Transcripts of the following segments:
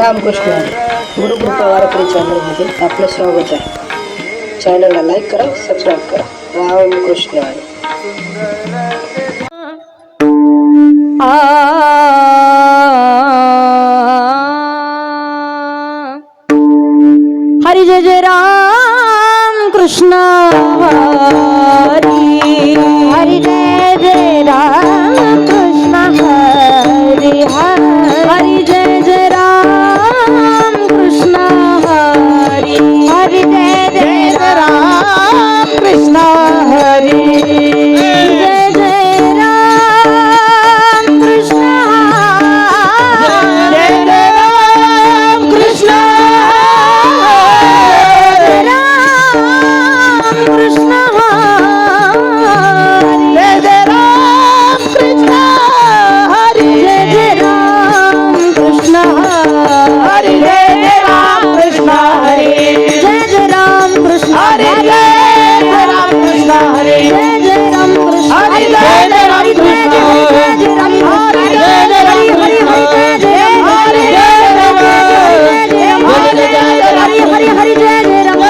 रामकृष्ण गुरुकृपा वारकरी चॅनलमध्ये आपलं स्वागत आहे. चॅनलला लाईक करा, सबस्क्राईब करा. रामकृष्ण हरी जय जय राम कृष्ण हरी हरी जय जय राम कृष्ण हरी हरी जय जय राम कृष्ण हरी हरी जय जय राम कृष्ण हरी जय जय राम कृष्ण जय जय राम कृष्ण कृष्ण हरी जय राम कृष्ण हरी जय राम कृष्ण हरी जय राम कृष्ण हरी जय राम कृष्ण हरी जय राम कृष्ण हरी जय राम कृष्ण हरी जय राम कृष्ण हरी राम हरी जय हरी हरी हरी जय हरी हरी हरी हरी जय राम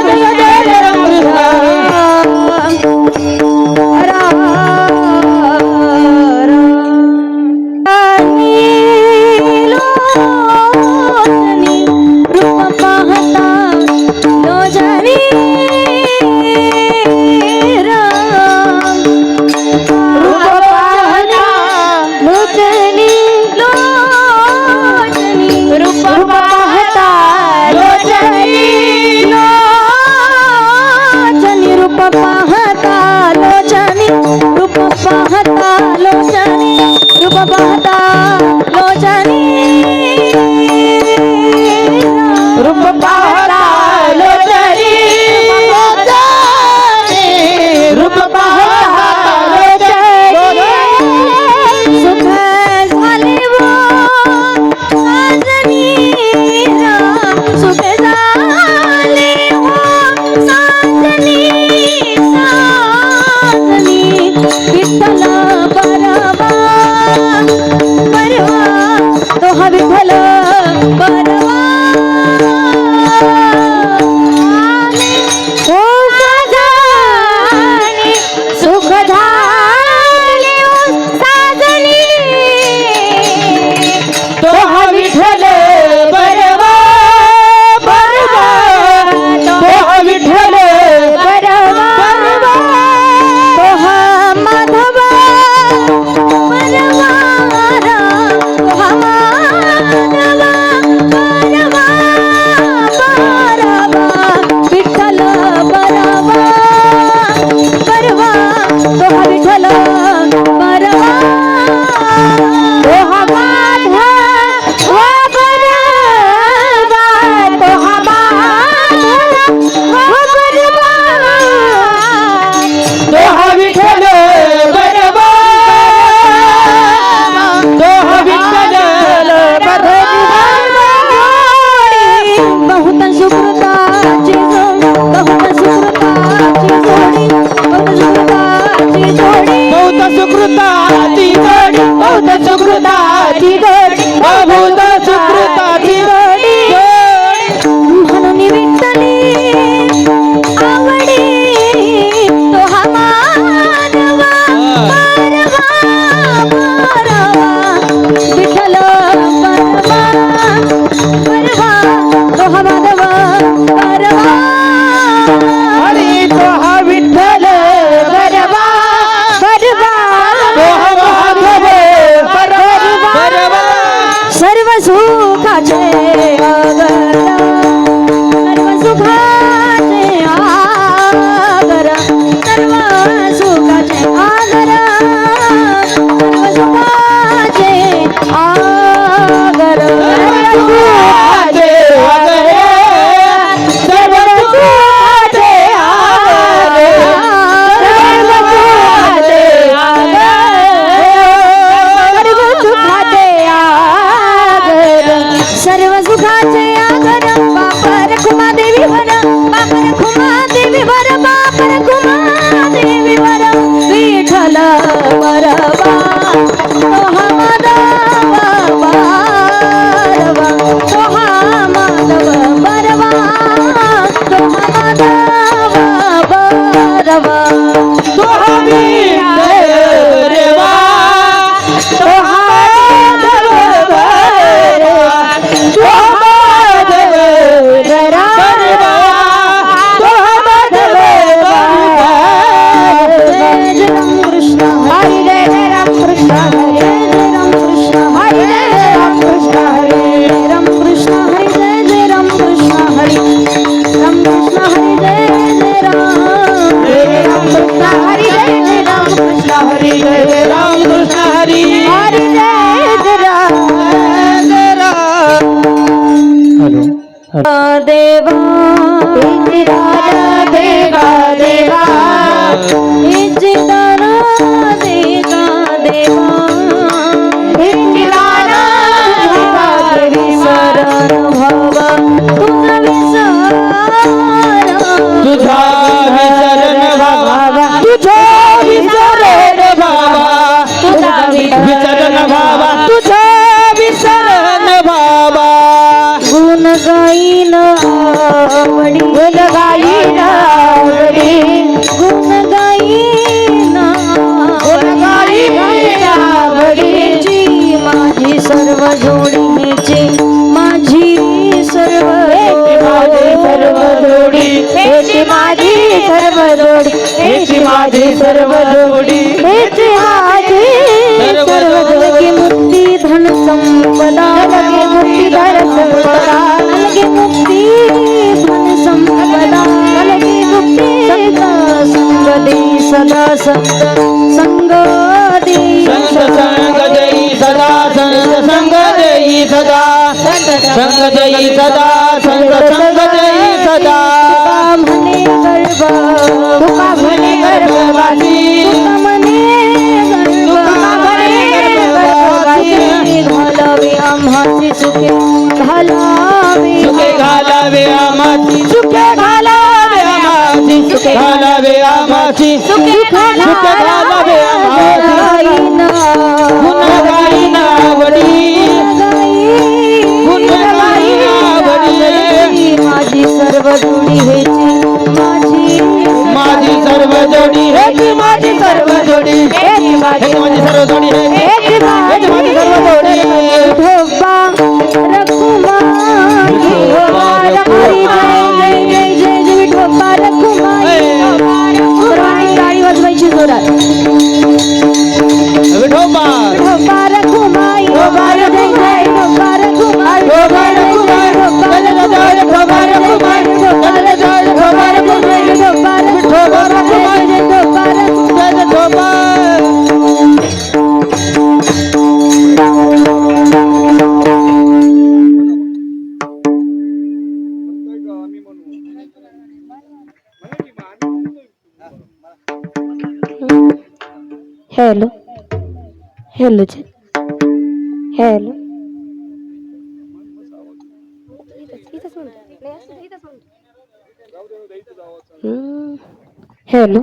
तो देवा देवा देवा इच्छिताना देगा देवा इच्छिताना विसरण भावा तुझा विसरण तुझा विसरण भावा तुझा विसरण भावा तुझा विसरण भावा गुण गाईन आवडी गुण गाईन आवडी गुण गाईन आवडीची माझी सर्व जोडीची माझी सर्व जोडी हेची माझी सर्व जोडी हेची माझी सर्व जोडी हेची माझी सर्व जोडी मुक्ती धन संपदा लगे मुक्ती धन संपदा लगे मुक्ती धन संपदा लगे मुक्ती संगदी सदा संग दे संग देई सदा संग देई सदा संग देई सदा संग देई सदा म्हणे गर्भ तुका म्हणे गर्भवासी तुका म्हणे गर्भवासी घालावे आम्हाची सुखे घालावे आम्हाची सुखे घालावे आम्हाची सुखे घालावे आम्हाची सुखे घालावे आम्हाची गुण गाईन आवडी गुण गाईन आवडी माझी सर्व जोडी हेची माझी सर्व जोडी हेची माझी सर्व जोडी हेची माझी सर्व जोडी हेची माझी सर्व जोडी ढोबा रखुमाई रखुमाई जय जय जय जय ढोबा रखुमाई पुराणी गाडी वाजवायची जोरात ढोबा ढोबा रखुमाई ढोबा जय जय ढोबा रखुमाई ढोबा रखुमाई ढोबा जय जय ढोबा रखुमाई ढोबा जय जय ढोबा रखुमाई ढोबा रखुमाई ढोबा जय ढोबा हेलो हेलो जी हेलो हेलो